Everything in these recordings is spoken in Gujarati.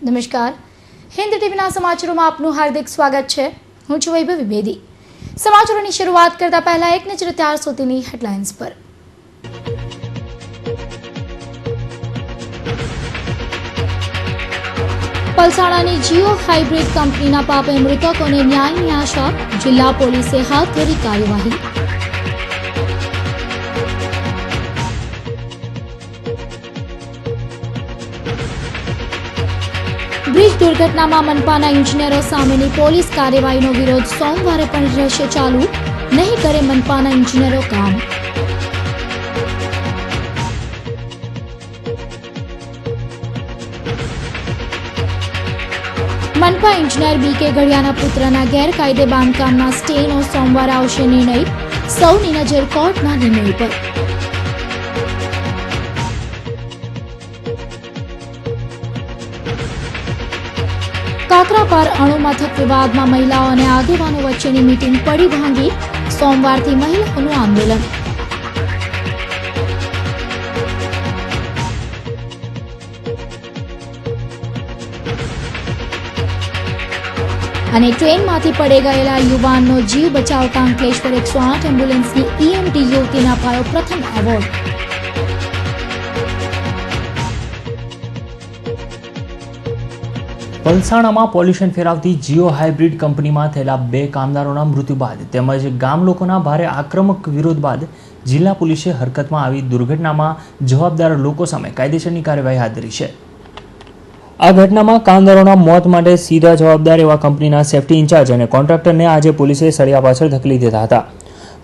નમસ્કાર, હિન્દ ટીવીના સમાચારોમાં આપનું હાર્દિક સ્વાગત છે। હું છું વૈભવી બેદી। સમાચારોની શરૂઆત કરતા પહેલા એક નજર ત્યાર સુધીની હેડલાઇન્સ પર। પલસાણાની જીઓ હાઇબ્રિડ કંપનીના પાપે મૃતકોને ન્યાયની આશા, જિલ્લા પોલીસે હાથ ધરી કાર્યવાહી। બ્રિજ દુર્ઘટનામાં મનપાના ઇન્જિનિયરો સામેની પોલીસ કાર્યવાહીનો વિરોધ સોમવારે પણ રહેશે ચાલુ, નહીં કરે મનપાના ઇન્જિનિયરો કામ। મનપા ઇન્જિનિયર BK ગડિયાના પુત્રના ગેરકાયદે બાંધકામના સ્ટેનો સોમવારે આવશે નિર્ણય, સૌની નજર કોર્ટના નિર્ણય પર। કાકરાપાર અણુ મથક વિવાદમાં મહિલાઓ અને આગેવાનો વચ્ચેની મીટિંગ પડી ભાંગી, સોમવારથી મહિલાઓનું આંદોલન। અને ટ્રેનમાંથી પડી ગયેલા યુવાનનો જીવ બચાવતા અંકલેશ્વર 108 એમ્બ્યુલન્સની EMT યુવતીને અપાયો પ્રથમ એવોર્ડ। પલસાણામાં પોલ્યુશન ફેલાવતી જીઓ હાઇબ્રિડ કંપનીમાં થયેલા 2 કામદારોના મૃત્યુ બાદ તેમજ ગામ લોકોના ભારે આક્રમક વિરોધ બાદ જિલ્લા પોલીસે હરકતમાં આવી દુર્ઘટનામાં જવાબદાર લોકો સામે કાયદેસરની કાર્યવાહી હાથ ધરી છે। આ ઘટનામાં કામદારોના મોત માટે સીધા જવાબદાર એવા કંપનીના સેફટી ઇન્ચાર્જ અને કોન્ટ્રાક્ટરને આજે પોલીસે સળિયા પાછળ ધકેલી દીધા હતા।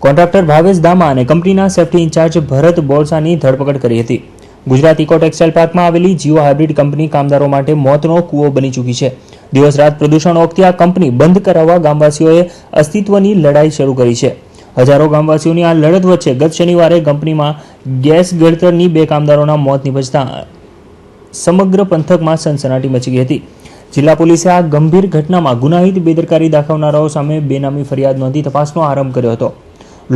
કોન્ટ્રાક્ટર ભાવેશ દામા અને કંપનીના સેફટી ઇન્ચાર્જ ભરત બોરસાની ધરપકડ કરી હતી। ગુજરાત ઇકો ટેક્સટાઇલ પાર્કમાં આવેલી જીઓ હાઇબ્રિડ કંપની કામદારો માટે મોતનો કૂવો બની ચૂકી છે। દિવસ રાત પ્રદૂષણ ઓગતી આ કંપની બંધ કરાવવા ગામવાસીઓએ અસ્તિત્વની લડાઈ શરૂ કરી છે। હજારો ગામવાસીઓની આ લડત વચ્ચે ગત શનિવારે કંપનીમાં ગેસ ગળતરની 2 કામદારોના મોત નિપજતા સમગ્ર પંથકમાં સનસનાટી મચી ગઈ હતી। જિલ્લા પોલીસે આ ગંભીર ઘટનામાં ગુનાહિત બેદરકારી દાખવનારાઓ સામે બેનામી ફરિયાદ નોંધી તપાસનો આરંભ કર્યો હતો।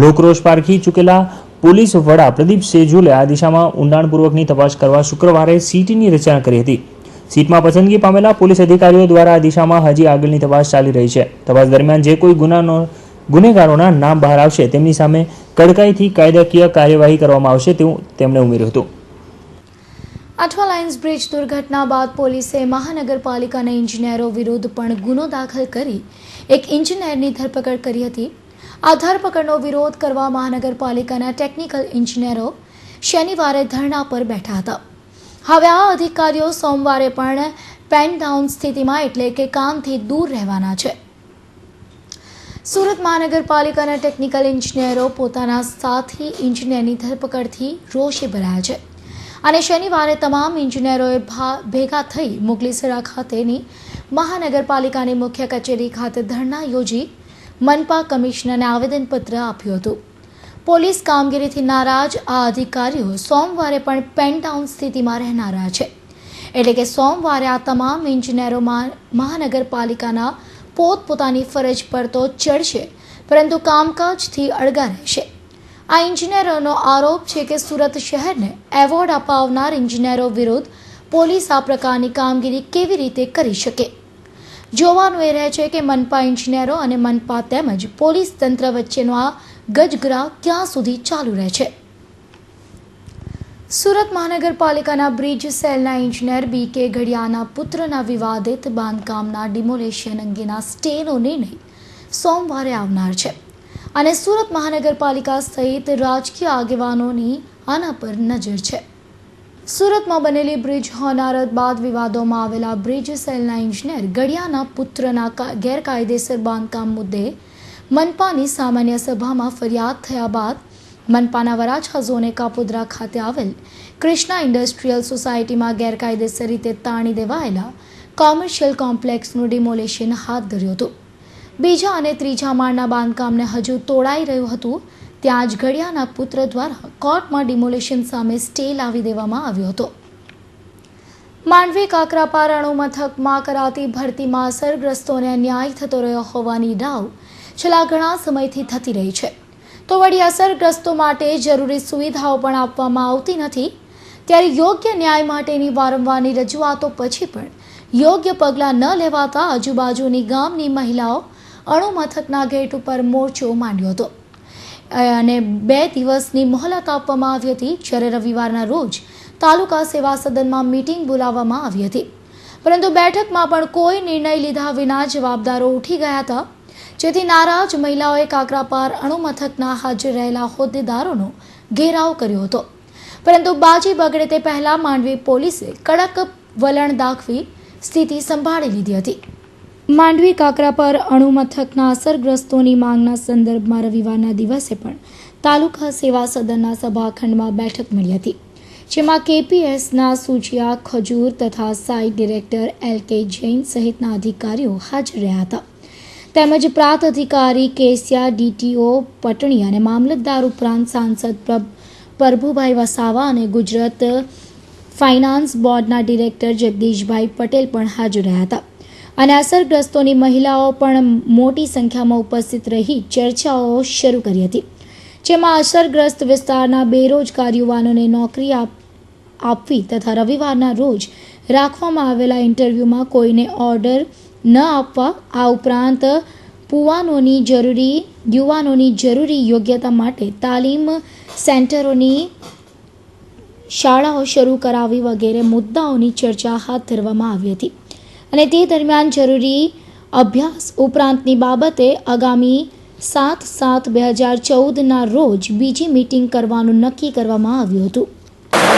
લોકરોષ પારખી ચૂકેલા પોલીસ વડા પ્રદીપ સેજુલે આ દિશામાં ઊંડાણપૂર્વકની તપાસ કરવા શુક્રવારે સીટની રચના કરી હતી। સીટમાં પસંદગી પામેલા પોલીસ અધિકારીઓ દ્વારા આ દિશામાં હજી આગળની તપાસ ચાલી રહી છે। તપાસ દરમિયાન જે કોઈ ગુનેગારોના નામ બહાર આવશે તેમની સામે કડકાઈથી કાયદાકીય કાર્યવાહી કરવામાં આવશે તેવું તેમણે ઉમેર્યું હતું। અઠવા લાઇન્સ બ્રિજ દુર્ઘટના બાદ પોલીસે મહાનગરપાલિકાના ઇન્જિનિયરો વિરુદ્ધ પણ ગુનો દાખલ કરી એક ઇન્જિનિયરની ધરપકડ કરી હતી। આ ધરપકડનો વિરોધ કરવા મહાનગરપાલિકાના ટેકનિકલ ઇન્જિનિયરો શનિવારે ધરણા પર બેઠા હતા। હવે આ અધિકારીઓ સોમવારે પણ પેન ડાઉન સ્થિતિમાં એટલે કે કામથી દૂર રહેવાના છે। સુરત મહાનગરપાલિકાના ટેકનિકલ ઇન્જિનિયરો પોતાના સાથી ઇન્જિનિયરની ધરપકડથી રોષે ભરાયા છે અને શનિવારે તમામ ઇન્જિનિયરોએ ભેગા થઈ મુગલીસરા ખાતેની મહાનગરપાલિકાની મુખ્ય કચેરી ખાતે ધરણા યોજી મનપા કમિશનરને આવેદનપત્ર આપ્યું હતું। પોલીસ કામગીરીથી નારાજ આ અધિકારીઓ સોમવારે પણ પેન ડાઉન સ્થિતિમાં રહેનારા છે, એટલે કે સોમવારે આ તમામ ઇન્જિનિયરો મહાનગરપાલિકાના પોતપોતાની ફરજ પર તો ચડશે પરંતુ કામકાજથી અળગા રહેશે। આ ઇન્જિનિયરોનો આરોપ છે કે સુરત શહેરને એવોર્ડ અપાવનાર ઇન્જિનિયરો વિરુદ્ધ પોલીસ આ પ્રકારની કામગીરી કેવી રીતે કરી શકે। જોવાનું એ રહે છે કે મનપા ઇન્જિનિયરો અને મનપા તેમજ પોલીસ તંત્ર વચ્ચેનો આ ગજગરા ક્યાં સુધી ચાલુ રહે છે। સુરત મહાનગરપાલિકાના બ્રિજ સેલના ઇન્જિનિયર BK ગડિયાના પુત્રના વિવાદિત બાંધકામના ડિમોલેશન અંગેના સ્ટેનો નિર્ણય સોમવારે આવનાર છે અને સુરત મહાનગરપાલિકા સહિત રાજકીય આગેવાનોની આના પર નજર છે। સુરતમાં બનેલી બ્રિજ હોનારત બાદ વિવાદોમાં આવેલા બ્રિજ સેલના ઇન્જિનિયર ગડિયાના પુત્રના ગેરકાયદેસર બાંધકામ મુદ્દે મનપાની સામાન્ય સભામાં ફરિયાદ થયા બાદ મનપાના વરાછા ઝોને કાપોદ્રા ખાતે આવેલ કૃષ્ણા ઇન્ડસ્ટ્રીયલ સોસાયટીમાં ગેરકાયદેસર રીતે તાણી દેવાયેલા કોમર્શિયલ કોમ્પ્લેક્સનું ડિમોલેશન હાથ ધર્યું હતું। બીજા અને ત્રીજા માળના બાંધકામને હજુ તોડાઈ રહ્યું હતું ત્યાં જ ગડિયાના પુત્ર દ્વારા કોર્ટમાં ડિમોલેશન સામે સ્ટે લાવી દેવામાં આવ્યો હતો। માંડવી કાકરાપાર અણુ મથકમાં કરાતી ભરતીમાં અસરગ્રસ્તોને અન્યાય થતો રહ્યો હોવાની દાવ છેલ્લા ઘણા સમયથી થતી રહી છે, તો વળી અસરગ્રસ્તો માટે જરૂરી સુવિધાઓ પણ આપવામાં આવતી નથી। ત્યારે યોગ્ય ન્યાય માટેની વારંવારની રજૂઆતો પછી પણ યોગ્ય પગલાં ન લેવાતા આજુબાજુની ગામની મહિલાઓ અણુ મથકના ગેટ ઉપર મોરચો માંડ્યો હતો અને 2 દિવસની મોહલત આપવામાં આવી હતી. જ્યારે રવિવારના રોજ તાલુકા સેવા સદનમાં મીટિંગ બોલાવવામાં આવી હતી, પરંતુ બેઠકમાં પણ કોઈ નિર્ણય લીધા વિના જવાબદારો ઉઠી ગયા હતા, જેથી નારાજ મહિલાઓએ કાકરાપાર અણુ મથકના હાજર રહેલા હોદ્દેદારોનો ઘેરાવ કર્યો હતો. પરંતુ બાજી બગડે તે પહેલા માંડવી પોલીસે કડક વલણ દાખવી સ્થિતિ સંભાળી લીધી હતી. માંડવી કાકરાપાર અણુ મથકના અસરગ્રસ્તોની માંગના સંદર્ભમાં રવિવારના દિવસે પણ તાલુકા સેવા સદનના સભાખંડમાં બેઠક મળી હતી, જેમાં કેપીએસના સુજિયા ખજૂર તથા સાઇટ ડિરેક્ટર LK જૈન સહિતના અધિકારીઓ હાજર રહ્યા હતા. તેમજ પ્રાંત અધિકારી કેસિયા, DTO પટણી અને મામલતદાર ઉપરાંત સાંસદ પ્રભુભાઈ વસાવા અને ગુજરાત ફાઇનાન્સ બોર્ડના ડિરેક્ટર જગદીશભાઈ પટેલ પણ હાજર રહ્યા હતા અને અસરગ્રસ્તોની મહિલાઓ પણ મોટી સંખ્યામાં ઉપસ્થિત રહી ચર્ચાઓ શરૂ કરી હતી, જેમાં અસરગ્રસ્ત વિસ્તારના બેરોજગાર યુવાનોને નોકરી આપવી તથા રવિવારના રોજ રાખવામાં આવેલા ઇન્ટરવ્યૂમાં કોઈને ઓર્ડર ન આપવા, આ ઉપરાંત યુવાનોની જરૂરી યોગ્યતા માટે તાલીમ સેન્ટરોની શાળાઓ શરૂ કરાવી વગેરે મુદ્દાઓની ચર્ચા હાથ ધરવામાં આવી હતી અને તે દરમિયાન જરૂરી અભ્યાસ ઉપરાંતની બાબતે આગામી 7/7/2014ના રોજ બીજી મીટિંગ કરવાનું નક્કી કરવામાં આવ્યું હતું.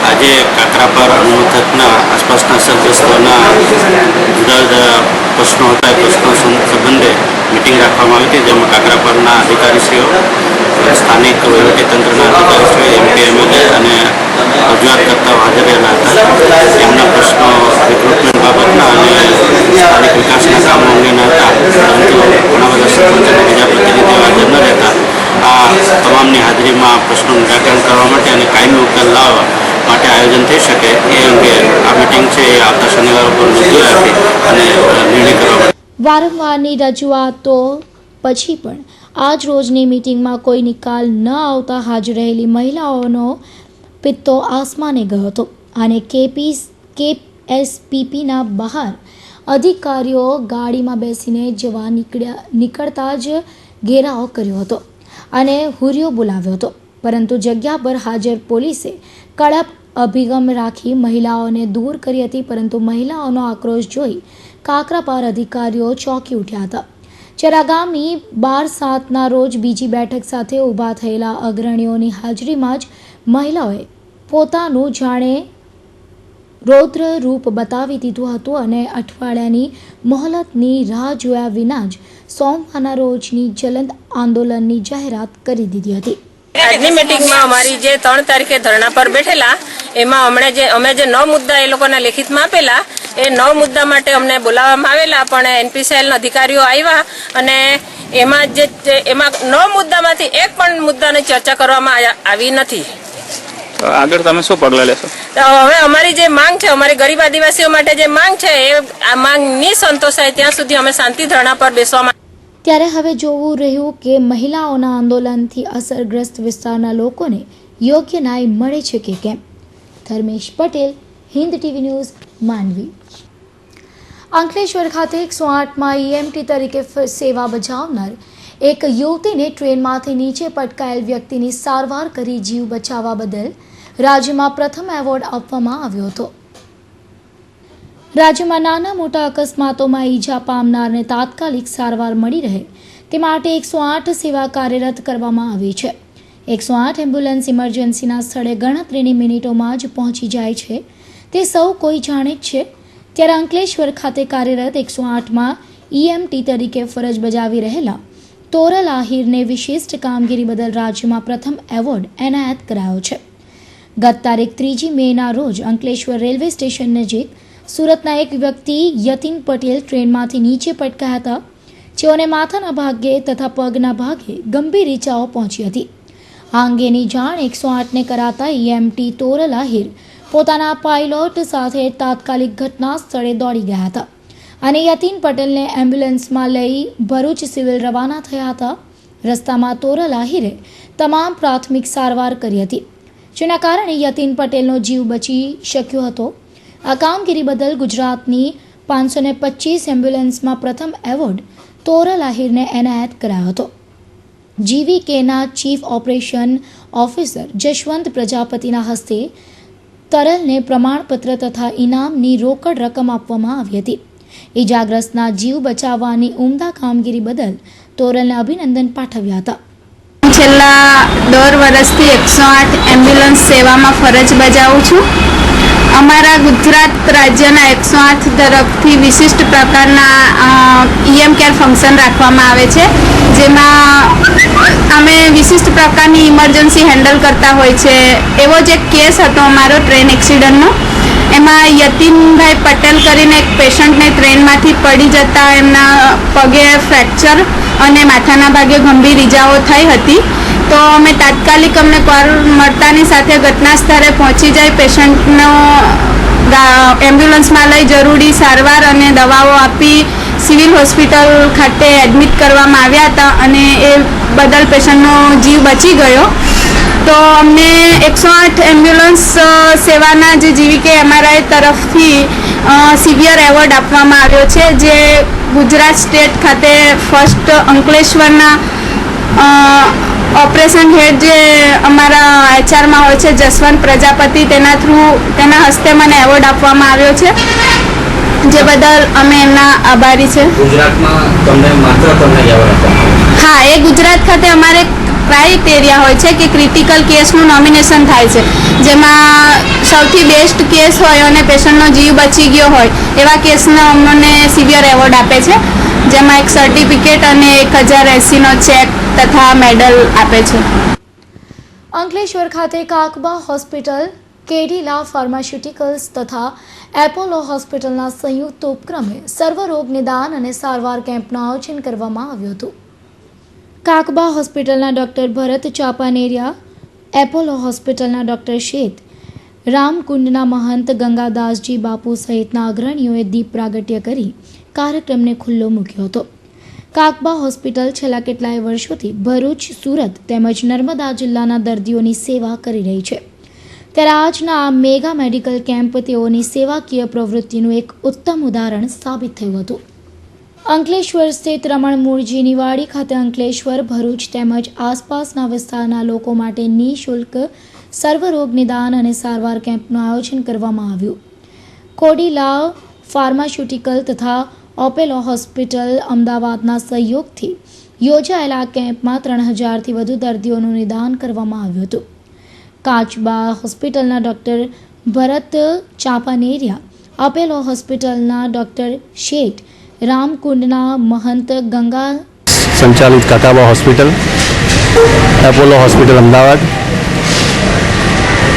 આજે કાકરાપાર અણુ મથકના આસપાસના અસરગ્રસ્તોના જુદા જુદા પ્રશ્નો હતા. પ્રશ્નો સંબંધે મિટિંગ રાખવામાં આવી હતી, જેમાં કાકરાપારના અધિકારીશ્રીઓ, સ્થાનિક વહીવટીતંત્રના અધિકારીશ્રીઓ, MP, MLA અને રજૂઆત કરતા હાજર રહેલા હતા. તેમના પ્રશ્નો રિક્રુટમેન્ટ બાબતના અને સ્થાનિક વિકાસના કામો અંગેના હતા, પરંતુ ઘણા બધા સરપંચ અને બીજા પ્રતિનિધિઓ હાજર ન રહેતા આ તમામની હાજરીમાં પ્રશ્નોનું નિરાકરણ કરવા માટે અને કાયમી ઉકેલ લાવવા માટે આયોજન થઈ શકે એ અંગે આ મિટિંગ છે એ આવતા શનિવાર ઉપર મુદ્દો રાખી અને નિર્ણય કરવા માટે વારંવારની રજૂઆતો પછી પણ આજ રોજની મીટિંગમાં કોઈ નિકાલ ન આવતા હાજર રહેલી મહિલાઓનો પિત્તો આસમાને ગયો હતો અને KSPPના બહાર અધિકારીઓ ગાડીમાં બેસીને જવા નીકળતા જ ઘેરાવ કર્યો હતો અને હુરિયો બોલાવ્યો હતો, પરંતુ જગ્યા પર હાજર પોલીસે કડક અભિગમ રાખી મહિલાઓને દૂર કરી હતી. પરંતુ મહિલાઓનો આક્રોશ જોઈ કાકરાપાર અધિકારીઓ ચોંકી ઉઠ્યા હતા. જ્યારે આગામી 12/7ના રોજ બીજી બેઠક સાથે ઊભા થયેલા અગ્રણીઓની હાજરીમાં જ મહિલાઓએ પોતાનું જાણે રૌદ્ર રૂપ બતાવી દીધું હતું અને અઠવાડિયાની મોહલતની રાહ જોયા વિના જ સોમવારના રોજની જલંત આંદોલનની જાહેરાત કરી દીધી હતી. આજની મિટિંગમાં અમારી જે 3 તારીખે ધરણા પર બેઠેલા એમાં અમે જે 9 મુદ્દા એ લોકોના લેખિતમાં આપેલા એ 9 મુદ્દા માટે અમને બોલાવવામાં આવેલા, પણ NPCL અધિકારીઓ આવ્યા અને એમાં 9 મુદ્દામાંથી એક પણ મુદ્દાની ચર્ચા કરવામાં આવી નથી. આગળ તમે શું પગલાં લેશો? તો હવે અમારી જે માંગ છે, અમારી ગરીબ આદિવાસીઓ માટે જે માંગ છે એ આ માંગ નહીં સંતોષાય ત્યાં સુધી અમે શાંતિ ધરણા પર બેસવામાં. ત્યારે હવે જોવું રહ્યું કે મહિલાઓના આંદોલનથી અસરગ્રસ્ત વિસ્તારના લોકોને યોગ્ય ન્યાય મળે છે કે કેમ. Dharmesh Patel, Hind TV news, Mandvi. અંકલેશ્વર ખાતે 108માં EMT તરીકે સેવા બજાવનાર એક યુવતીને ટ્રેનમાંથી નીચે પટકાયેલ વ્યક્તિની સારવાર કરી જીવ બચાવવા બદલ રાજ્યમાં પ્રથમ એવોર્ડ આપવામાં આવ્યો હતો. રાજ્યમાં નાના મોટા અકસ્માતોમાં ઈજા પામનારને તાત્કાલિક સારવાર મળી રહે તે માટે 108 સેવા કાર્યરત કરવામાં આવી છે. 108 એમ્બ્યુલન્સ ઇમરજન્સીના સ્થળે ગણતરીની મિનિટોમાં જ પહોંચી જાય છે, તે સૌ કોઈ જાણે જ છે. ત્યારે અંકલેશ્વર ખાતે કાર્યરત 108માં EMT તરીકે ફરજ બજાવી રહેલા તોરલ આહિરને વિશિષ્ટ કામગીરી બદલ રાજ્યમાં પ્રથમ એવોર્ડ એનાયત કરાયો છે. ગત તારીખ 3 મેના રોજ અંકલેશ્વર રેલવે સ્ટેશન નજીક સુરતના એક વ્યક્તિ યતિન પટેલ ટ્રેનમાંથી નીચે પટકાયા હતા, જેઓને માથાના ભાગે તથા પગના ભાગે ગંભીર ઈજાઓ પહોંચી હતી. આ અંગેની જાણ 108ને કરાતા EMT તોરલ આહિર પોતાના પાયલોટ સાથે તાત્કાલિક ઘટના સ્થળે દોડી ગયા હતા અને યતિન પટેલને એમ્બ્યુલન્સમાં લઈ ભરૂચ સિવિલ રવાના થયા હતા. રસ્તામાં તોરલ આહિરે તમામ પ્રાથમિક સારવાર કરી હતી, જેના કારણે યતિન પટેલનો જીવ બચી શક્યો હતો. આ કામગીરી બદલ ગુજરાતની 525 એમ્બ્યુલન્સમાં પ્રથમ એવોર્ડ તોરલ આહિરને એનાયત કરાયો હતો. GVKના ચીફ ઓપરેશન ઓફિસર જશવંત પ્રજાપતિના હસ્તે તરલને પ્રમાણપત્ર તથા ઇનામની રોકડ રકમ આપવામાં આવી હતી. ઇજાગ્રસ્તના જીવ બચાવવાની ઉમદા કામગીરી બદલ તોરલને અભિનંદન પાઠવ્યા હતા. છેલ્લા 10 વર્ષથી 108 એમ્બ્યુલન્સ સેવામાં ફરજ બજાવું છું. અમારા ગુજરાત રાજ્યના 108 તરફથી વિશિષ્ટ પ્રકારના EM કેર ફંક્શન રાખવામાં આવે છે, જેમાં અમે વિશિષ્ટ પ્રકારની ઇમરજન્સી હેન્ડલ કરતા હોય છે. એવો જ એક કેસ હતો અમારો ટ્રેન એક્સિડન્ટનો. એમાં યતીનભાઈ પટેલ કરીને એક પેશન્ટને ટ્રેનમાંથી પડી જતાં એમના પગે ફ્રેક્ચર અને માથાના ભાગે ગંભીર ઇજાઓ થઈ હતી. તો અમે તાત્કાલિક અમને કોલ મળતાની સાથે ઘટના સ્થળે પહોંચી જાય પેશન્ટનો એમ્બ્યુલન્સમાં લઈ જરૂરી સારવાર અને દવાઓ આપી સિવિલ હોસ્પિટલ ખાતે એડમિટ કરવામાં આવ્યા હતા અને એ બદલ પેશન્ટનો જીવ બચી ગયો. તો અમને 108 એમ્બ્યુલન્સ સેવાના જે GVK MRI તરફથી સિવિયર એવોર્ડ આપવામાં આવ્યો છે, જે ગુજરાત સ્ટેટ ખાતે ફર્સ્ટ અંકલેશ્વરના ઓપરેશન હેડ જે અમારા HRમાં હોય છે જસવંત પ્રજાપતિ, તેના હસ્તે મને એવોર્ડ આપવામાં આવ્યો છે, જે બદલ અમે એમના આભારી છે. ગુજરાતમાં તમને એવોર્ડ આપવામાં હા, એ ગુજરાત ખાતે અમારે ક્રાઇટેરિયા હોય છે કે ક્રિટિકલ કેસનું નોમિનેશન થાય છે, જેમાં સૌથી બેસ્ટ કેસ હોય અને પેશન્ટનો જીવ બચી ગયો હોય એવા કેસનો અમને સિવિયર એવોર્ડ આપે છે, જેમાં એક સર્ટિફિકેટ અને 1080નો ચેક તથા મેડલ આપે છે. અંકલેશ્વર ખાતે કાકબા હોસ્પિટલ, કેડીલા ફાર્માસ્યુટિકલ્સ તથા એપોલો હોસ્પિટલના સંયુક્ત ઉપક્રમે સર્વરોગ નિદાન અને સારવાર કેમ્પનું આયોજન કરવામાં આવ્યું હતું. કાકબા હોસ્પિટલના ડૉક્ટર ભરત ચાપાનેરિયા, એપોલો હોસ્પિટલના ડૉક્ટર શેત, રામકુંડના મહંત ગંગાદાસજી બાપુ સહિતના અગ્રણીઓએ દીપ પ્રાગટ્ય કરી કાર્યક્રમને ખુલ્લો મૂક્યો હતો. કાકબા હોસ્પિટલ છેલ્લા કેટલાય વર્ષોથી ભરૂચ, સુરત તેમજ નર્મદા જિલ્લાના દર્દીઓની સેવા કરી રહી છે, ત્યારે આજના આ મેગા મેડિકલ કેમ્પ તેઓની સેવાકીય પ્રવૃત્તિનું એક ઉત્તમ ઉદાહરણ સાબિત થયું હતું. અંકલેશ્વર સ્થિત રમણ મૂળજીની વાડી ખાતે અંકલેશ્વર, ભરૂચ તેમજ આસપાસના વિસ્તારના લોકો માટે નિઃશુલ્ક સર્વરોગ નિદાન અને સારવાર કેમ્પનું આયોજન કરવામાં આવ્યું. કોડીલા ફાર્માસ્યુટિકલ તથા ઓપેલો હોસ્પિટલ અમદાવાદના સહયોગથી યોજાયેલા આ કેમ્પમાં 3000થી વધુ દર્દીઓનું નિદાન કરવામાં આવ્યું હતું. કાચબા હોસ્પિટલના ડૉક્ટર ભરત ચાપાનેરિયા, અપેલો હોસ્પિટલના ડૉક્ટર શેઠ, રામકુંડના મહંત ગંગા સંચાલિત Kakaba hospital, Apollo hospital Ahmedabad,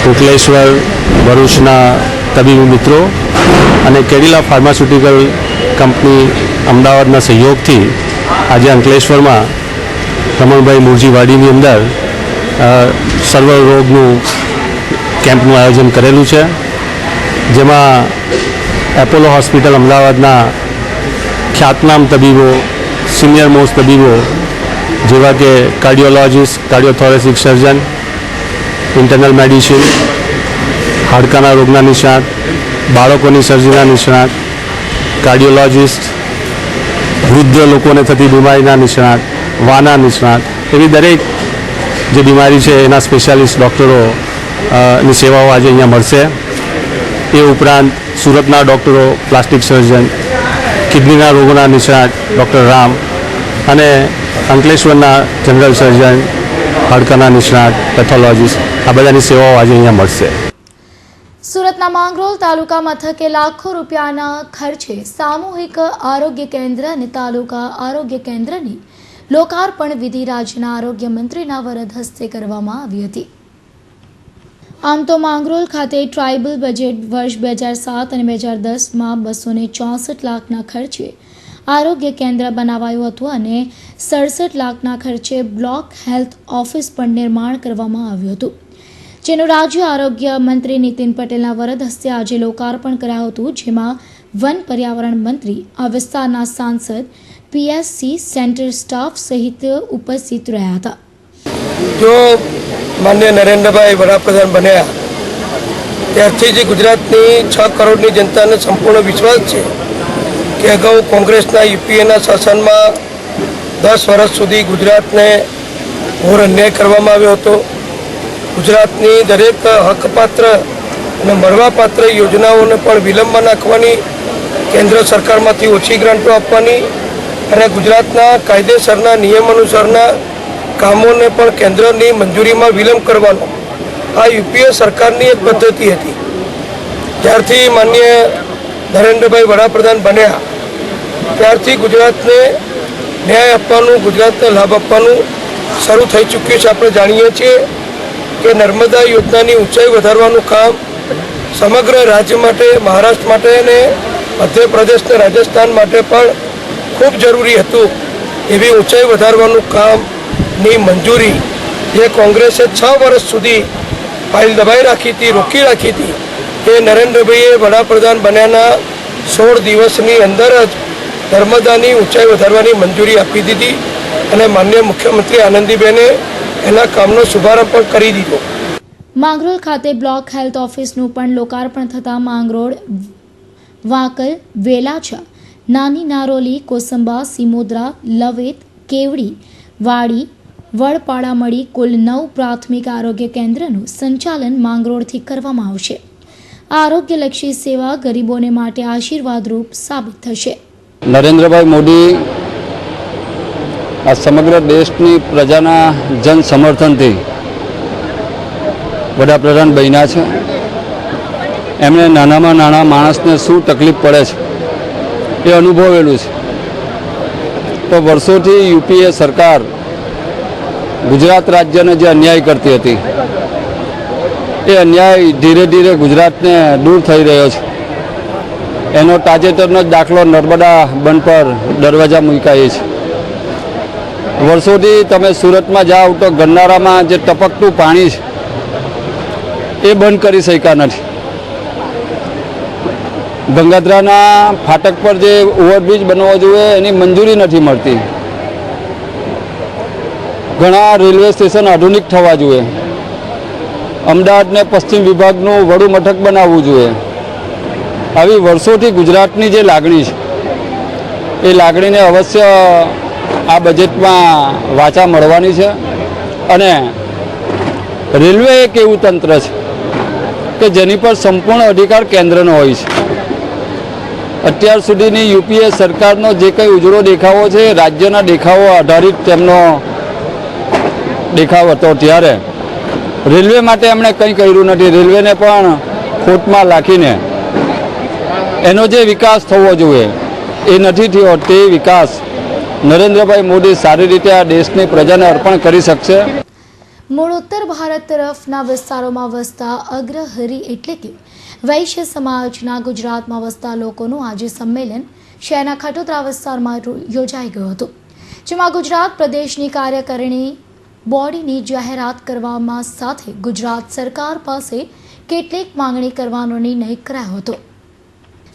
Ankleshwar, ભરૂચના તબીબી મિત્રો અને કેડીલા ફાર્માસ્યુટિકલ કંપની અમદાવાદના સહયોગથી આજે અંકલેશ્વરમાં રમણભાઈ મૂળજી વાડીની અંદર સર્વરોગનું કેમ્પનું આયોજન કરેલું છે, જેમાં એપોલો હોસ્પિટલ અમદાવાદના ખ્યાતનામ તબીબો, સિનિયર મોસ્ટ તબીબો જેવા કે કાર્ડિયોલોજિસ્ટ, કાર્ડિયોથોરેસિક સર્જન, ઇન્ટરનલ મેડિસિન, હાડકાના રોગના નિષ્ણાત, બાળકોની સર્જરીના નિષ્ણાત, કાર્ડિયોલોજિસ્ટ, વૃદ્ધ લોકોને થતી બીમારીના નિષ્ણાત, વાના નિષ્ણાત, એવી દરેક જે બીમારી છે એના સ્પેશિયાલિસ્ટ ડૉક્ટરો ની સેવાઓ આજે અહીંયા મળશે. એ ઉપરાંત સુરતના ડૉક્ટરો, પ્લાસ્ટિક સર્જન, કિડનીના રોગોના નિષ્ણાત ડૉક્ટર રામ અને અંકલેશ્વરના જનરલ સર્જન, હાડકાના નિષ્ણાત, પેથોલોજીસ્ટ, આ બધાની સેવાઓ આજે અહીંયા મળશે. સુરતના માંગરોળ તાલુકા મથકે લાખો રૂપિયાના ખર્ચે સામૂહિક આરોગ્ય કેન્દ્ર અને તાલુકા આરોગ્ય કેન્દ્રની લોકાર્પણ વિધિ રાજ્યના આરોગ્ય મંત્રીના વરદ હસ્તે કરવામાં આવી હતી. આમ તો માંગરોળ ખાતે ટ્રાઇબલ બજેટ વર્ષ 2007 અને 2010માં 264 લાખના ખર્ચે આરોગ્ય કેન્દ્ર બનાવાયું હતું અને 67 લાખના ખર્ચે બ્લોક હેલ્થ ઓફિસ પણ નિર્માણ કરવામાં આવ્યું હતું, જેનું રાજ્ય આરોગ્ય મંત્રી નીતિન પટેલના વરદ હસ્તે આજે લોકાર્પણ કરાયું હતું, જેમાં વન પર્યાવરણ મંત્રી, આ વિસ્તારના સાંસદ, PSC સેન્ટર સ્ટાફ સહિત ઉપસ્થિત રહ્યા હતા. જો માનનીય નરેન્દ્રભાઈ વડાપ્રધાન બન્યા ત્યારથી જ ગુજરાતની 6 કરોડની જનતાને સંપૂર્ણ વિશ્વાસ છે કે અગાઉ કોંગ્રેસના યુપીએના શાસનમાં 10 વર્ષ સુધી ગુજરાતને ઘોર અન્યાય કરવામાં આવ્યો હતો. ગુજરાતની દરેક હકપાત્ર અને મળવાપાત્ર યોજનાઓને પણ વિલંબમાં નાખવાની, કેન્દ્ર સરકારમાંથી ઓછી ગ્રાન્ટો આપવાની અને ગુજરાતના કાયદેસરના નિયમ અનુસારના કામોને પણ કેન્દ્રની મંજૂરીમાં વિલંબ કરવાનો આ યુપીએ સરકારની એક પદ્ધતિ હતી. જ્યારથી માનનીય નરેન્દ્રભાઈ વડાપ્રધાન બન્યા ત્યારથી ગુજરાતને ન્યાય આપવાનું, ગુજરાતને લાભ આપવાનું શરૂ થઈ ચૂક્યું છે. આપણે જાણીએ છીએ કે નર્મદા યોજનાની ઊંચાઈ વધારવાનું કામ સમગ્ર રાજ્ય માટે, મહારાષ્ટ્ર માટે અને મધ્યપ્રદેશ અને રાજસ્થાન માટે પણ ખૂબ જરૂરી હતું. એવી ઊંચાઈ વધારવાનું કામની મંજૂરી જે કોંગ્રેસે 6 વર્ષ સુધી ફાઇલ દબાઈ રાખી હતી, રોકી રાખી હતી, એ નરેન્દ્રભાઈએ વડાપ્રધાન બન્યાના 16 દિવસની અંદર જ નર્મદાની ઊંચાઈ વધારવાની મંજૂરી આપી દીધી અને માનનીય મુખ્યમંત્રી આનંદીબેને એના કામનો શુભારંભ પણ કરી દીધો. માંગરોળ ખાતે બ્લોક હેલ્થ ઓફિસનું પણ લોકાર્પણ થતાં માંગરોળ, વાંકલ, વેલાચા, નાની નારોલી, કોસંબા, સિમોદરા, લવેત, કેવડી, વાડી, વડપાડા મળી કુલ 9 પ્રાથમિક આરોગ્ય કેન્દ્રનું સંચાલન માંગરોળથી કરવામાં આવશે. આરોગ્યલક્ષી સેવા ગરીબોને માટે આશીર્વાદરૂપ સાબિત થશે. નરેન્દ્રભાઈ મોદી આ સમગ્ર દેશની પ્રજાના જન સમર્થનથી વડાપ્રધાન બન્યા છે. એમણે નાનામાં નાના માણસને શું તકલીફ પડે છે એ અનુભવેલું છે. તો વર્ષોથી યુપીએ સરકાર ગુજરાત રાજ્યને જે અન્યાય કરતી હતી એ અન્યાય ધીરે ધીરે ગુજરાતને દૂર થઈ રહ્યો છે. એનો તાજેતરનો જ દાખલો નર્મદા બંધ પર દરવાજા મૂકાય છે. વર્ષોથી તમે સુરતમાં જાઓ તો ગન્નારામાં જે ટપકતું પાણી છે એ બંધ કરી શક્યા નથી. ગંગાધરાના ફાટક પર જે ઓવરબ્રિજ બનવો જોઈએ એની મંજૂરી નથી મળતી. ઘણા રેલવે સ્ટેશન આધુનિક થવા જોઈએ. અમદાવાદને પશ્ચિમ વિભાગનું વડું મથક બનાવવું જોઈએ. આવી વર્ષોથી ગુજરાતની જે લાગણી છે એ લાગણીને અવશ્ય આ બજેટમાં વાચા મળવાની છે. અને રેલવે એક એવું તંત્ર છે કે જેની પર સંપૂર્ણ અધિકાર કેન્દ્રનો હોય છે. અત્યાર સુધીની યુપીએ સરકારનો જે કંઈ ઉજળો દેખાવો છે એ રાજ્યના દેખાવો આધારિત તેમનો દેખાવ હતો. ત્યારે રેલવે માટે એમણે કંઈ કર્યું નથી. રેલવેને પણ ખોટમાં રાખીને એનો જે વિકાસ થવો જોઈએ એ નથી થયો. તે વિકાસ નરેન્દ્રભાઈ મોદી સારી રીતે આ દેશની પ્રજાને અર્પણ કરી શકશે. મૂળ ઉત્તર ભારત તરફના વિસ્તારોમાં વસતા અગ્રહરી એટલે કે વૈશ્ય સમાજના ગુજરાતમાં વસતા લોકોનું આજે સંમેલન શહેરના ખટોદરા વિસ્તારમાં યોજાઈ ગયું હતું, જેમાં ગુજરાત પ્રદેશની કાર્યકારિણી બોડીની જાહેરાત કરવામાં સાથે ગુજરાત સરકાર પાસે કેટલીક માંગણી કરવાનો નિર્ણય કરાયો હતો.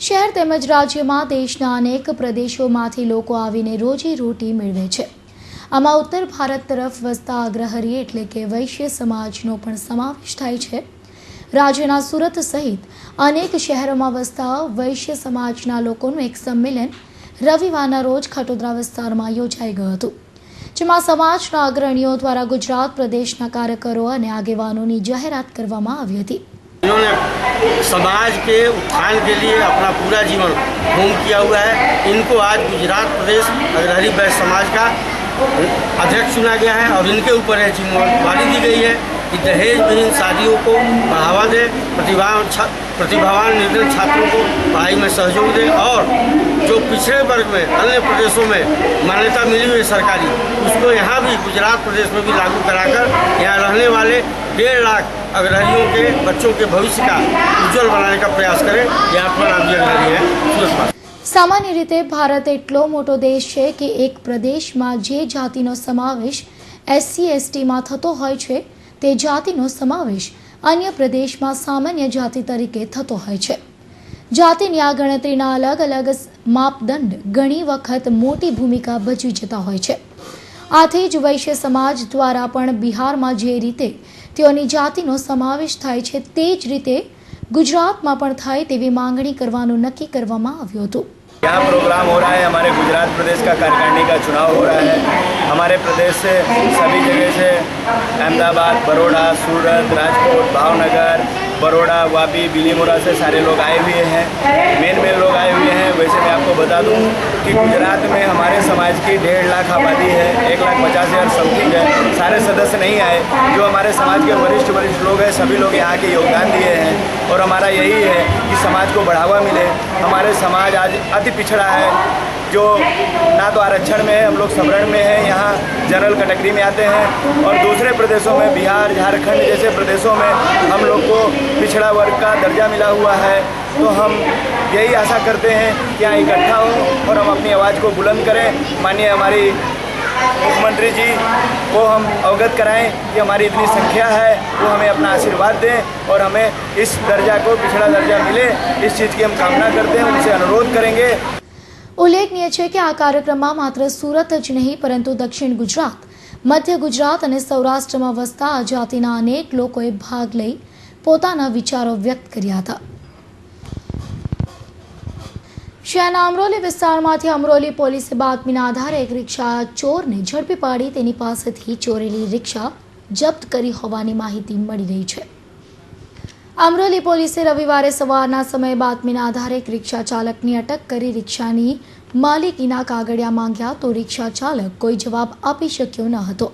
શહેર તેમજ રાજ્યમાં દેશના અનેક પ્રદેશોમાંથી લોકો આવીને રોજીરોટી મેળવે છે. આમાં ઉત્તર ભારત તરફ વસતા અગ્રહરી એટલે કે વૈશ્ય સમાજનો પણ સમાવેશ થાય છે. રાજ્યના સુરત સહિત અનેક શહેરોમાં વસતા વૈશ્ય સમાજના લોકોનું એક સંમેલન રવિવારના રોજ ખટોદરા વિસ્તારમાં યોજાઈ ગયું હતું, જેમાં સમાજના અગ્રણીઓ દ્વારા ગુજરાત પ્રદેશના કાર્યકરો અને આગેવાનોની જાહેરાત કરવામાં આવી હતી. इन्होंने समाज के उत्थान के लिए अपना पूरा जीवन होम किया हुआ है. इनको आज गुजरात प्रदेश अग्रहरी वैश्य समाज का अध्यक्ष चुना गया है और इनके ऊपर यह जिम्मेदारी दी गई है कि दहेज विहीन शादियों को बढ़ावा दे, प्रतिभावान निर्धन छात्रों को पढ़ाई में सहयोग दे और जो पिछड़े वर्ग में अन्य प्रदेशों में मान्यता मिली हुई है सरकारी, उसको यहाँ भी गुजरात प्रदेश में भी लागू कराकर यहाँ रहने वाले 1.5 लाख अग्रहरियों के बच्चों के भविष्य का उज्जवल बनाने का प्रयास करें. ये आपका नाम जी अग्रहरी है सुरत. સામાન્ય રીતે ભારત એટલો મોટો દેશ છે કે એક પ્રદેશમાં જે જાતિનો સમાવેશ SC/STમાં થતો હોય છે તે જાતિનો સમાવેશ અન્ય પ્રદેશમાં સામાન્ય જાતિ તરીકે થતો હોય છે. જાતિની આ ગણતરીના અલગ અલગ માપદંડ ઘણી વખત મોટી ભૂમિકા ભજવી જતા હોય છે. આથી જ વૈશ્ય સમાજ દ્વારા પણ બિહારમાં જે રીતે તેઓની જાતિનો સમાવેશ થાય છે તે જ રીતે ગુજરાતમાં પણ થાય તેવી માંગણી કરવાનું નક્કી કરવામાં આવ્યું હતું. यहाँ प्रोग्राम हो रहा है, हमारे गुजरात प्रदेश का कार्यकारिणी का चुनाव हो रहा है। हमारे प्रदेश से सभी जगह से अहमदाबाद, बड़ौदा, सूरत, राजकोट, भावनगर, बड़ौदा, वापी, बिलीमोरा से सारे लोग आए हुए हैं। मेन लोग आए हुए हैं। वैसे मैं आपको बता दूं कि गुजरात में हमारे समाज की 1.5 लाख आबादी है, 1,50,000 समथिंग है। सारे सदस्य नहीं आए, जो हमारे समाज के वरिष्ठ लोग हैं सभी लोग यहाँ के योगदान दिए हैं। और हमारा यही है कि समाज को बढ़ावा मिले। हमारे समाज आज अति पिछड़ा है, जो ना तो आरक्षण में है, हम लोग सवर्ण में हैं, यहाँ जनरल कैटेगरी में आते हैं। और दूसरे प्रदेशों में, बिहार, झारखंड जैसे प्रदेशों में हम लोग को पिछड़ा वर्ग का दर्जा मिला हुआ है। तो हम यही आशा करते हैं कि यहाँ इकट्ठा हो और हम अपनी आवाज़ को बुलंद करें। माननीय हमारी मुख्यमंत्री जी को हम अवगत कराएं कि हमारी इतनी संख्या है, वो हमें अपना आशीर्वाद दें और हमें इस दर्जा को, पिछड़ा दर्जा मिले, इस चीज़ की हम कामना करते हैं, उनसे अनुरोध करेंगे। ઉલ્લેખનીય છે કે આ કાર્યક્રમમાં માત્ર સુરત જ નહીં પરંતુ દક્ષિણ ગુજરાત, મધ્ય ગુજરાત અને સૌરાષ્ટ્રમાં વસતા આ જાતિના અનેક લોકોએ ભાગ લઈ પોતાના વિચારો વ્યક્ત કર્યા હતા। શહેરના અમરોલી વિસ્તારમાંથી અમરોલી પોલીસે બાતમીના આધારે એક રિક્ષા ચોરને ઝડપી પાડી તેની પાસેથી ચોરેલી રિક્ષા જપ્ત કરી હોવાની માહિતી મળી રહી છે। અમરોલી પોલીસે રવિવારે સવારના સમયે બાતમીના આધારે એક રિક્ષા ચાલકની અટક કરી રિક્ષાની માલિકીના કાગળિયા માંગ્યા તો રિક્ષા ચાલક કોઈ જવાબ આપી શક્યો ન હતો।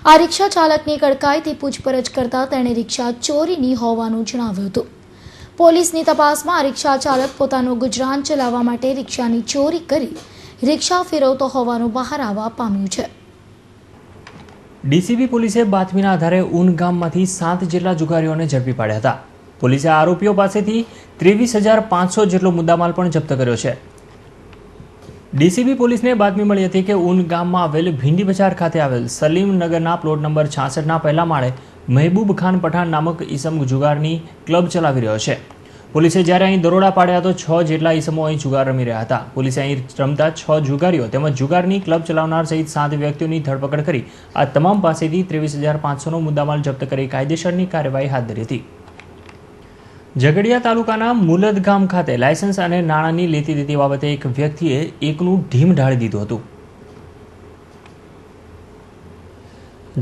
આ રિક્ષા ચાલકની કડકાઈથી પૂછપરછ કરતા તેણે રિક્ષા ચોરીની હોવાનું જણાવ્યું હતું। પોલીસની તપાસમાં આ રિક્ષા ચાલક પોતાનું ગુજરાન ચલાવવા માટે રિક્ષાની ચોરી કરી રિક્ષા ફેરવતો હોવાનું બહાર આવવા પામ્યું છે। ડીસીબી પોલીસે બાતમીના આધારે ઊન ગામમાંથી 7 જેટલા જુગારીઓને ઝડપી પાડ્યા હતા। પોલીસે આરોપીઓ પાસેથી 23,500 જેટલો મુદ્દામાલ પણ જપ્ત કર્યો છે। ડીસીબી પોલીસને બાતમી મળી હતી કે ઊન ગામમાં આવેલ ભીંડી બજાર ખાતે આવેલ સલીમનગરના પ્લોટ નંબર 66ના પહેલા માળે મહેબૂબ ખાન પઠાણ નામક ઈસમ જુગારની ક્લબ ચલાવી રહ્યો છે। પોલીસે જ્યારે અહીં દરોડા પાડ્યા તો 6 જેટલા ઈસમો અહીં જુગાર રમી રહ્યા હતા। પોલીસે અહીં રમતા 6 જુગારીઓ તેમજ જુગારની ક્લબ ચલાવનાર સહિત 7 વ્યક્તિઓની ધરપકડ કરી આ તમામ પાસેથી 23,500નો મુદ્દામાલ જપ્ત કરી કાયદેસરની કાર્યવાહી હાથ ધરી હતી। ઝઘડિયા તાલુકાના મુલદ ગામ ખાતે લાયસન્સ અને નાણાંની લેતી દેતી બાબતે એક વ્યક્તિએ એકનું ઢીમ ઢાળી દીધું હતું।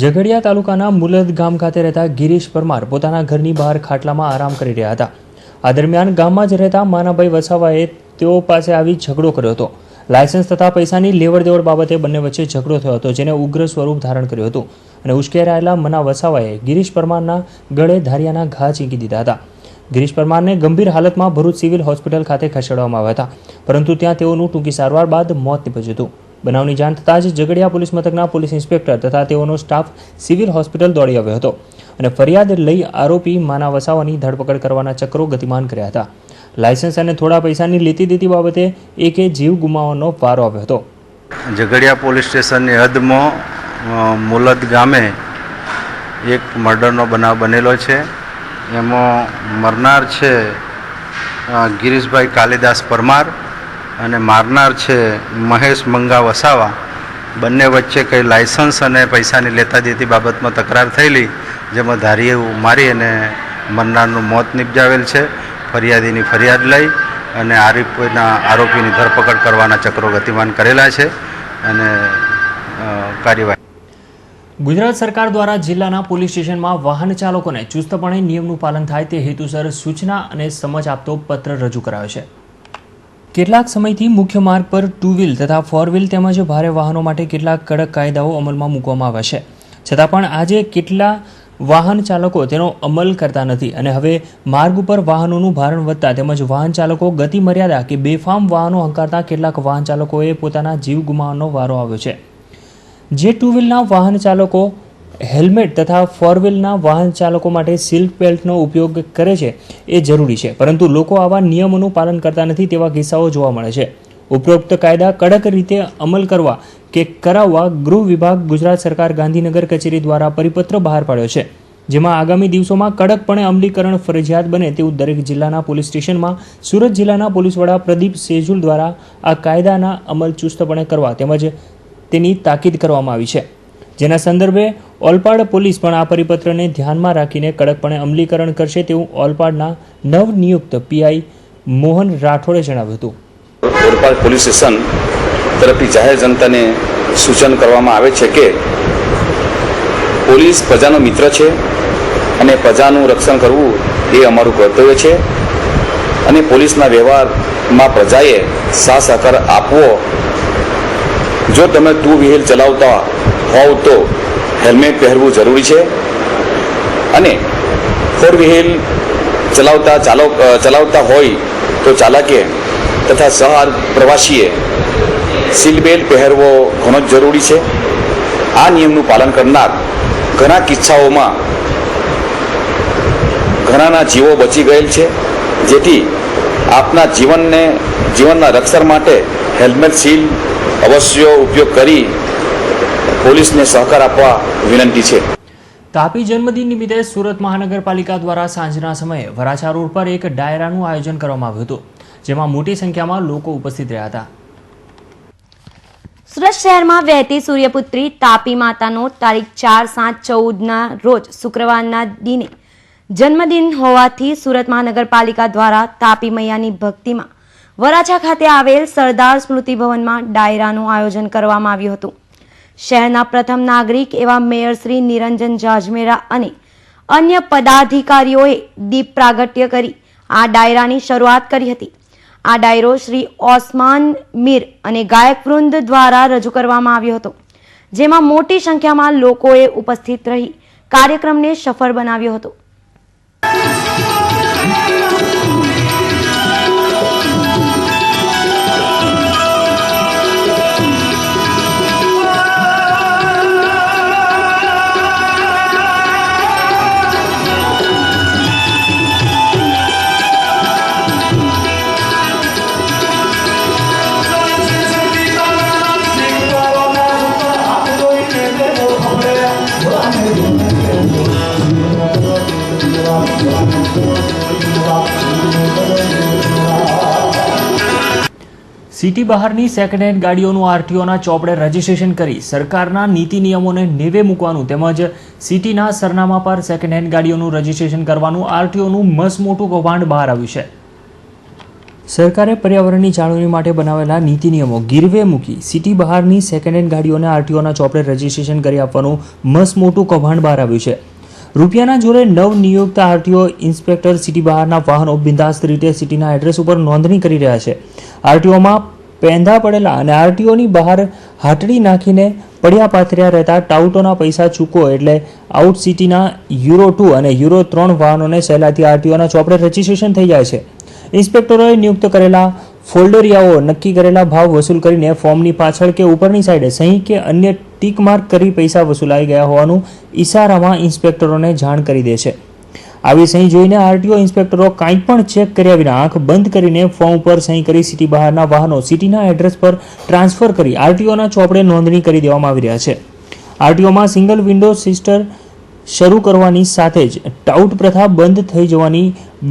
ઝઘડિયા તાલુકાના મુલદ ગામ ખાતે રહેતા ગિરીશ પરમાર પોતાના ઘરની બહાર ખાટલામાં આરામ કરી રહ્યા હતા। આ દરમિયાન ગામમાં જ રહેતા માનાભાઈ વસાવાએ તેઓ પાસે આવી ઝઘડો કર્યો હતો। લાયસન્સ તથા પૈસાની લેવડ દેવડ બાબતે બંને વચ્ચે ઝઘડો થયો હતો, જેને ઉગ્ર સ્વરૂપ ધારણ કર્યું હતું અને ઉશ્કેરાયેલા મના વસાવાએ ગિરીશ પરમારના ગળે ધારિયાના ઘા ચીંકી દીધા હતા। ગિરીશ પરમારને ગંભીર હાલતમાં ભરૂચ સિવિલ હોસ્પિટલ ખાતે ખસેડવામાં આવ્યા હતા, પરંતુ ત્યાં તેઓનું ટૂંકી સારવાર બાદ મોત નીપજ્યું હતું। બનાવની જાણ થતાં જ ઝઘડિયા પોલીસ મથકના પોલીસ ઇન્સ્પેક્ટર તથા તેઓનો સ્ટાફ સિવિલ હોસ્પિટલ દોડી આવ્યો હતો અને ફરિયાદ લઈ આરોપી માના વસાવાની ધરપકડ કરવાના ચક્રો ગતિમાન કર્યા હતા। લાયસન્સ અને થોડા પૈસાની લેતી દેતી બાબતે એકે જીવ ગુમાવવાનો વારો આવ્યો હતો। ઝઘડિયા પોલીસ સ્ટેશનની હદમાં મુલદ ગામે એક મર્ડરનો બનાવ બનેલો છે। એમાં મરનાર છે ગિરીશભાઈ કાલિદાસ પરમાર અને મારનાર છે મહેશ મંગા વસાવા। બંને વચ્ચે કંઈ લાયસન્સ અને પૈસાની લેતા દેતી બાબતમાં તકરાર થયેલી, જેમાં ધારીએ મારી અને મરનારનું મોત નિપજાવેલ છે। ફરિયાદીની ફરિયાદ લઈ અને આરોપીની ધરપકડ કરવાના ચક્રો ગતિમાન કરેલા છે અને કાર્યવાહી। ગુજરાત સરકાર દ્વારા જિલ્લાના પોલીસ સ્ટેશનમાં વાહન ચાલકોને ચુસ્તપણે નિયમનું પાલન થાય તે હેતુસર સૂચના અને સમજ આપતો પત્ર રજૂ કરાયો છે। કેટલાક સમયથી મુખ્ય માર્ગ પર 2 વ્હીલ તથા 4 વ્હીલ તેમજ ભારે વાહનો માટે કેટલાક કડક કાયદાઓ અમલમાં મૂકવામાં આવ્યા છે, છતાં પણ આજે કેટલા વાહન ચાલકો તેનો અમલ કરતા નથી અને હવે માર્ગ ઉપર વાહનોનું ભારણ વધતા તેમજ વાહન ચાલકો ગતિ મર્યાદા કે બેફામ વાહનો હંકારતા કેટલાક વાહન ચાલકોએ પોતાના જીવ ગુમાવવાનો વારો આવ્યો છે। જે 2 વ્હીલના વાહન ચાલકો હેલ્મેટ તથા 4 વ્હીલના વાહન ચાલકો માટે સીટ બેલ્ટનો ઉપયોગ કરે છે એ જરૂરી છે, પરંતુ લોકો આવા નિયમોનું પાલન કરતા નથી તેવા કિસ્સાઓ જોવા મળે છે। ઉપરોક્ત કાયદા કડક રીતે અમલ કરવા કે કરાવવા ગૃહ વિભાગ ગુજરાત સરકાર ગાંધીનગર કચેરી દ્વારા પરિપત્ર બહાર પાડ્યો છે, જેમાં આગામી દિવસોમાં કડકપણે અમલીકરણ ફરજિયાત બને તેવું દરેક જિલ્લાના પોલીસ સ્ટેશનમાં સુરત જિલ્લાના પોલીસ વડા પ્રદીપ સેજુલ દ્વારા આ કાયદાના અમલ ચુસ્તપણે કરવા તેમજ તેની તાકીદ કરવામાં આવી છે, જેના સંદર્ભે ઓલપાડ પોલીસ પણ આ પરિપત્રને ધ્યાનમાં રાખીને કડકપણે અમલીકરણ કરશે તેવું ઓલપાડના નવનિયુક્ત પીઆઈ મોહન રાઠોડે જણાવ્યું હતું। ઓરપાડ પોલીસ સ્ટેશન તરફથી જાહેર જનતાને સૂચન કરવામાં આવે છે કે પોલીસ પ્રજાનો મિત્ર છે અને પ્રજાનું રક્ષણ કરવું એ અમારું કર્તવ્ય છે અને પોલીસના વ્યવહારમાં પ્રજાએ સાથ સહકાર આપવો. જો તમે 2 વ્હીલ ચલાવતા હોવ તો હેલ્મેટ પહેરવું જરૂરી છે અને 4 વ્હીલ ચલાવતા હોય તો ચાલકે તથા સહ પ્રવાસીએ સીટ બેલ્ટ પહેરવો ઘણો જ જરૂરી છે. આ નિયમનું પાલન કરનાર ઘણા કિસ્સાઓમાં ઘણાના જીવો બચી ગયેલ છે. જેથી આપના જીવનના રક્ષણ માટે હેલ્મેટ સીલ અવશ્ય ઉપયોગ કરી પોલીસને સહકાર આપવા વિનંતી છે. તાપી જન્મદિન નિમિત્તે સુરત મહાનગરપાલિકા દ્વારા સાંજના સમયે વરાછા રોડ પર એક ડાયરાનું આયોજન કરવામાં આવ્યું હતું, જેમાં મોટી સંખ્યામાં લોકો ઉપસ્થિત રહ્યા હતા. સુરત શહેરમાં વહેતી સૂર્યપુત્રી તાપી માતાનો તારીખ 4/7/14ના રોજ શુક્રવારના દિને જન્મદિન હોવાથી સુરત મહાનગરપાલિકા દ્વારા તાપી મૈયાની ભક્તિમાં વરાછા ખાતે આવેલ સરદાર સ્મૃતિ ભવનમાં ડાયરાનું આયોજન કરવામાં આવ્યું હતું. શહેરના પ્રથમ નાગરિક એવા મેયર શ્રી નિરંજન જાજમેરા અને અન્ય પદાધિકારીઓએ દીપ પ્રાગટ્ય કરી આ ડાયરાની શરૂઆત કરી હતી. આ ડાયરો શ્રી ઓસ્માન મીર અને ગાયક વૃંદ દ્વારા રજૂ કરવામાં આવ્યો હતો, જેમાં મોટી સંખ્યામાં લોકોએ ઉપસ્થિત રહી કાર્યક્રમને સફળ બનાવ્યો હતો. સિટી બહારની સેકન્ડ હેન્ડ ગાડીઓનું આરટીઓના ચોપડે રજીસ્ટ્રેશન કરી સરકારના નીતિ નિયમોને નેવે મૂકવાનું તેમજ સિટીના સરનામા પર સેકન્ડ હેન્ડ ગાડીઓનું રજીસ્ટ્રેશન કરવાનું આરટીઓનું મસમોટું કૌભાંડ બહાર આવ્યું છે. સરકારે પર્યાવરણની જાળવણી માટે બનાવેલા નીતિ નિયમો ગીરવે મૂકી સિટી બહારની સેકન્ડ હેન્ડ ગાડીઓને આરટીઓના ચોપડે રજીસ્ટ્રેશન કરી આપવાનું મસમોટું કૌભાંડ બહાર આવ્યું છે. રૂપિયાના જોરે નવનિયુક્ત આરટીઓ ઇન્સ્પેક્ટર સિટી બહારના વાહનો બિંદાસ્ત રીતે સિટીના એડ્રેસ ઉપર નોંધણી કરી રહ્યા છે. આરટીઓમાં પેંધા પડેલા અને આરટીઓની બહાર હાટડી નાખીને પડ્યા પાથર્યા રહેતા ટાઉટોના પૈસા ચૂકો એટલે આઉટ સિટીના યુરો 2 અને યુરો 3 વાહનોને સહેલાઈથી આરટીઓના ચોપડે રજીસ્ટ્રેશન થઈ જાય છે. ઇન્સ્પેક્ટરોએ નિયુક્ત કરેલા ફોલ્ડરિયાઓ નક્કી કરેલા ભાવ વસૂલ કરીને ફોર્મની પાછળ કે ઉપરની સાઈડે સહી કે અન્ય ટીક માર્ક કરી પૈસા વસૂલાઈ ગયા હોવાનું ઇશારામાં ઇન્સ્પેક્ટરોને જાણ કરી દે છે. આવી સહી જોઈને આરટીઓ ઇન્સ્પેક્ટરો કાંઈ પણ ચેક કર્યા વિના આંખ બંધ કરીને ફોર્મ પર સહી કરી સિટી બહારના વાહનો સિટીના એડ્રેસ પર ટ્રાન્સફર કરી આરટીઓના ચોપડે નોંધણી કરી દેવામાં આવી રહ્યા છે. આરટીઓમાં સિંગલ વિન્ડો સિસ્ટમ શરૂ કરવાની સાથે જ ટાઉટ પ્રથા બંધ થઈ જવાની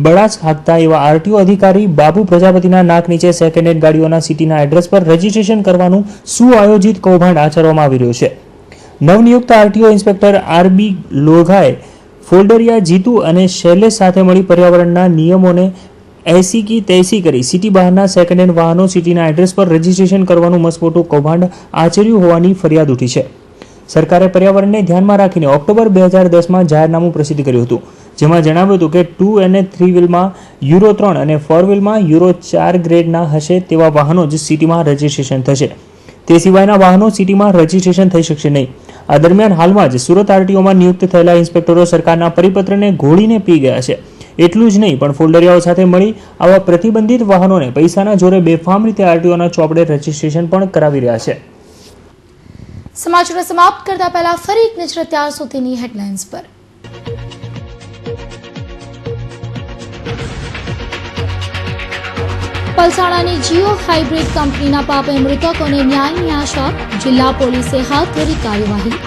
બળાસ હાંકતા એવા આરટીઓ અધિકારી બાબુ પ્રજાપતિના નાક નીચે સેકન્ડ હેન્ડ ગાડીઓના સિટીના એડ્રેસ પર રજીસ્ટ્રેશન કરવાનું સુઆયોજિત કૌભાંડ આચરવામાં આવી રહ્યું છે. નવનિયુક્ત આરટીઓ ઇન્સ્પેક્ટર આરબી લોઘાએ ફોલ્ડરિયા જીતુ અને શૈલેષ સાથે મળી પર્યાવરણના નિયમોને એસી કી તૈસી કરી સિટી બહારના સેકન્ડ હેન્ડ વાહનો સિટીના એડ્રેસ પર રજીસ્ટ્રેશન કરવાનું મસમોટું કૌભાંડ આચર્યું હોવાની ફરિયાદ ઉઠી છે. સરકારે પર્યાવરણને ધ્યાનમાં રાખીને ઓક્ટોબર 2010માં જાહેરનામું પ્રસિદ્ધ કર્યું હતું, જેમાં જણાવ્યું હતું કે 2 અને 3 વ્હીલમાં યુરો 3 અને 4 વ્હીલમાં યુરો 4 ગ્રેડના હશે તેવા વાહનો જ સિટીમાં રજીસ્ટ્રેશન થશે. તે સિવાયના વાહનો સિટીમાં રજીસ્ટ્રેશન થઈ શકશે નહીં. આ દરમિયાન હાલમાં જ સુરત આરટીઓમાં નિયુક્ત થયેલા ઇન્સ્પેક્ટરો સરકારના પરિપત્રને ઘોળીને પી ગયા છે. એટલું જ નહીં પણ ફોલ્ડરિયાઓ સાથે મળી આવા પ્રતિબંધિત વાહનોને પૈસાના જોરે બેફામ રીતે આરટીઓના ચોપડે રજીસ્ટ્રેશન પણ કરાવી રહ્યા છે. સમાચાર સમાપ્ત કરતા પહેલા ફરી એક નજર અત્યાર સુધીની હેડલાઇન્સ પર. પલસાણાની જીઓ હાઇબ્રિડ કંપનીના પાપે મૃતકોને ન્યાયની આશા, જિલ્લા પોલીસે હાથ ધરી કાર્યવાહી.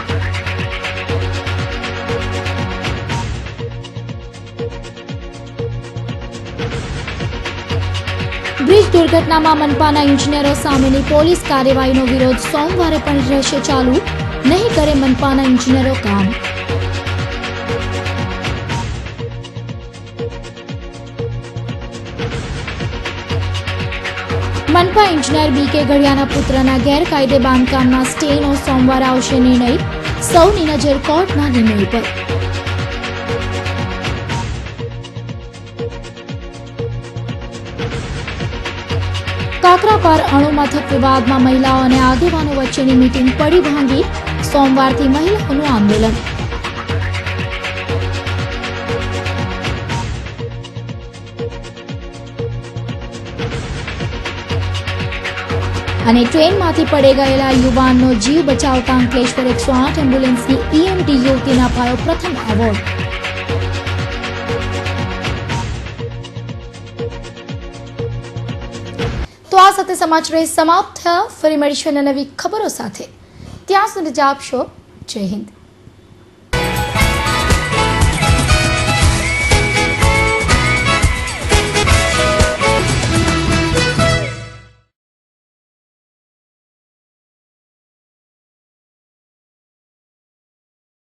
બ્રિજ દુર્ઘટનામાં મનપાના ઇન્જિનિયરો સામેની પોલીસ કાર્યવાહીનો વિરોધ સોમવારે પણ રહેશે ચાલુ, નહીં કરે મનપાના ઇન્જિનિયરો કામ. મનપા ઇજનેર BK ઘડિયાના પુત્રના ગેરકાયદે બાંધકામના સ્ટેનો સોમવારે આવશે નિર્ણય. સૌની નજર કોર્ટના નિર્ણય પર. કાકરાપાર અણુ મથક વિવાદમાં મહિલાઓ અને આગેવાનો વચ્ચેની મીટિંગ પડી ભાંગી. સોમવારથી મહિલાઓનું આંદોલન. અને ટ્રેનમાંથી પડી ગયેલા યુવાનનો જીવ બચાવતા અંકલેશ્વર 108 એમ્બ્યુલન્સની EMT યુવતીને અપાયો પ્રથમ એવોર્ડ. તો આ સાથે સમાચાર સમાપ્ત થયા. ફરી મળીશું નવી ખબરો સાથે. ત્યાં સુધી આપશો. જય હિન્દ.